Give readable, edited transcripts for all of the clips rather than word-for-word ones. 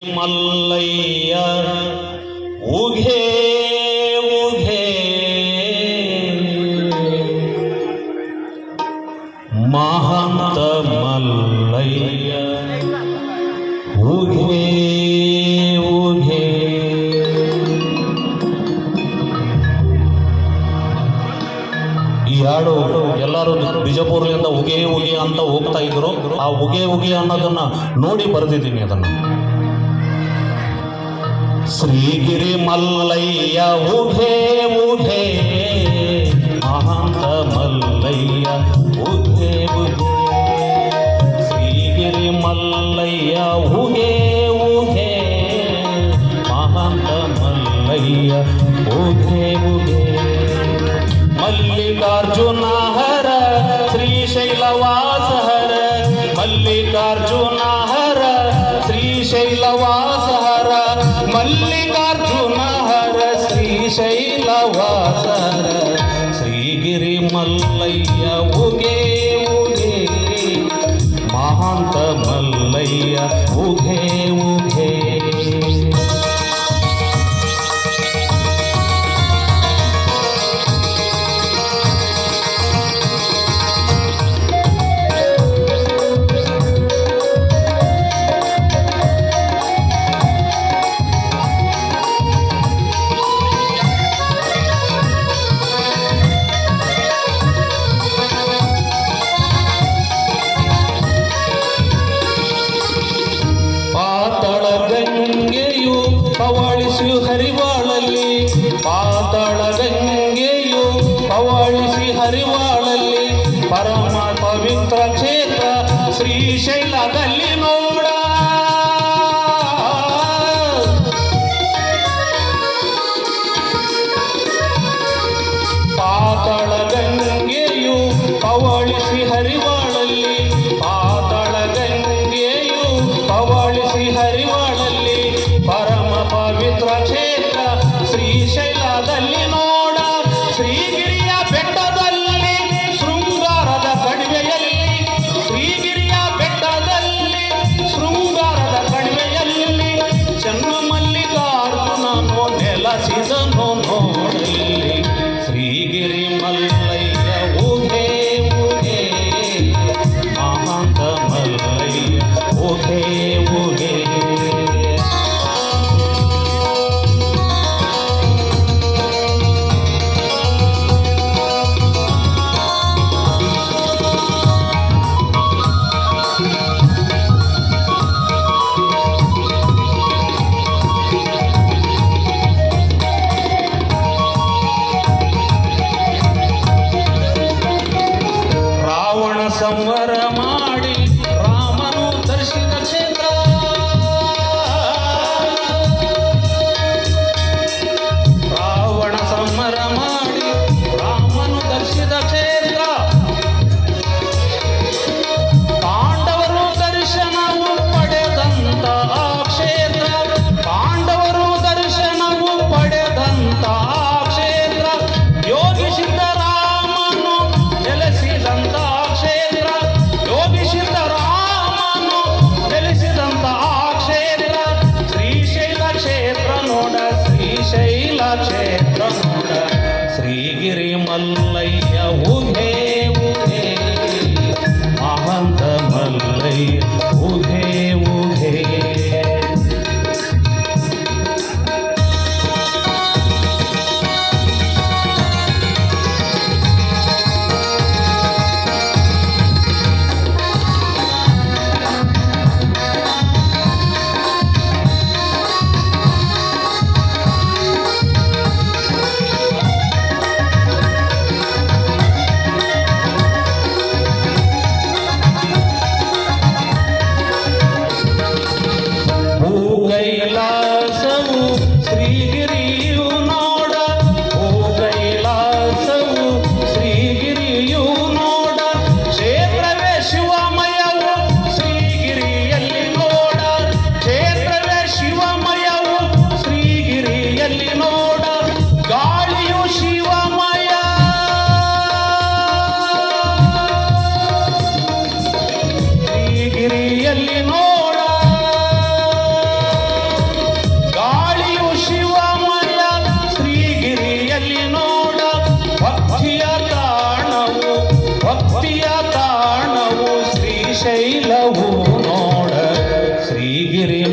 ಮಲ್ಲಯ್ಯ ಉಘೆ ಉಘೆ ಮಹಂತ ಮಲ್ಲಯ್ಯ ಉಘೆ ಉಘೆ. ಈ ಹಾಡು ಎಲ್ಲರೂ ಬಿಜಾಪುರದಿಂದ ಉಗೆ ಉಗೆ ಅಂತ ಹೋಗ್ತಾ ಇದ್ರು. ಆ ಉಗೆ ಉಗೆ ಅನ್ನೋದನ್ನ ನೋಡಿ ಬರೆದಿದ್ದೀನಿ ಅದನ್ನು. ಶ್ರೀಗಿರಿ ಮಲ್ಲಯ್ಯ ಉಘೆ ಉಘೆ ಮಹಾಂತ ಮಲ್ಲಯ್ಯ ಉಘೆ ಉಘೆ. ಶ್ರೀಗಿರಿ ಮಲ್ಲಯ್ಯ ಉಘೆ ಉಘೆ ಮಹಾಂತ ಮಲ್ಲಯ್ಯ ಉಘೆ ಉಘೆ. ಮಲ್ಲಿಕಾರ್ಜುನ ಹರ ಶ್ರೀಶೈಲವಾಸ ಹರ ಮಲ್ಲಿಕಾರ್ಜುನ ಹರ ಶ್ರೀಶೈಲವಾಸ ಹರ ಮಲ್ಲಿಕಾರ್ಜುನ ಹರ ಶ್ರೀಶೈಲವಾಸ ಹರ. ಶ್ರೀಗಿರಿ ಮಲ್ಲಯ್ಯ ಉಗೆ ಉಗೆ ಮಹಾಂತ ಮಲ್ಲಯ್ಯ ಉಗೆ ಉಗೆ. ಪವಾಳಿಸಿ ಹರಿವಾಳಲ್ಲಿ ಪಾತಾಳ ಗಂಗೆಯು ಪವಾಳಿಸಿ ಹರಿವಾಳಲ್ಲಿ ಪರಮ ಪವಿತ್ರ ಕ್ಷೇತ್ರ ಶ್ರೀಶೈಲದಲ್ಲಿ ನೋಡ. ಪಾತಾಳ ಗಂಗೆಯು ಪವಾಳಿಸಿ ಹರಿವಾಳಲ್ಲಿ ಪಾತಾಳ ಗಂಗೆಯು ಪವಾಳಿಸಿ ಹರಿವಾಳಲ್ಲಿ ಪರಮ ಪವಿತ್ರ ಕ್ಷೇತ್ರ ಶ್ರೀಶೈಲದಲ್ಲಿ ನೋಡ. ಶ್ರೀಗಿರಿಯ ಬೆಟ್ಟದಲ್ಲಿ ಶೃಂಗಾರದ ಕಣಿವೆಯಲ್ಲಿ ಶ್ರೀಗಿರಿಯ ಬೆಟ್ಟದಲ್ಲಿ ಶೃಂಗಾರದ ಕಣಿವೆಯಲ್ಲಿ ಚೆನ್ನ ಮಲ್ಲಿಕಾರ್ಜುನನು ನೆಲೆಸಿದನು ನೋಡಲಿ. ಶ್ರೀಗಿರಿ ಮಲ್ಲಯ್ಯ ಉಘೆ ಉಘೆ ಮಹಾಂತ ಮಲ್ಲಯ್ಯ ಉಘೆ ಉಘೆ.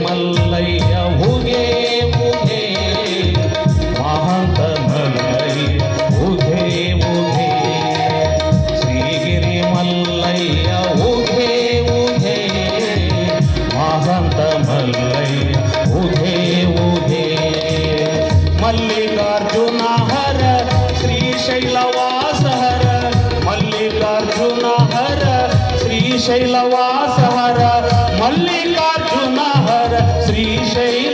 ಮಲ್ಲಯ್ಯ ಉಗೆ ಉಗೆ ಮಹಾಂತ ಮಲ್ಲಯ್ಯ ಉಗೆ ಉಗೆ ಶ್ರೀಗಿರಿ ಮಲ್ಲಯ್ಯ ಉಗೆ ಉಗೆ ಮಹಾಂತ ಮಲ್ಲಯ್ಯ ಉಗೆ ಉಗೆ ಮಲ್ಲಿಕಾರ್ಜುನ ಹರ ಶ್ರೀಶೈಲವಾಸ ಹರ ಮಲ್ಲಿಕಾರ್ಜುನ ಹರ ಶ್ರೀಶೈಲವಾಸ ಹರ ಮಲ್ಲಿಕಾರ್ಜುನ ಹರ ಶ್ರೀಶೈಲ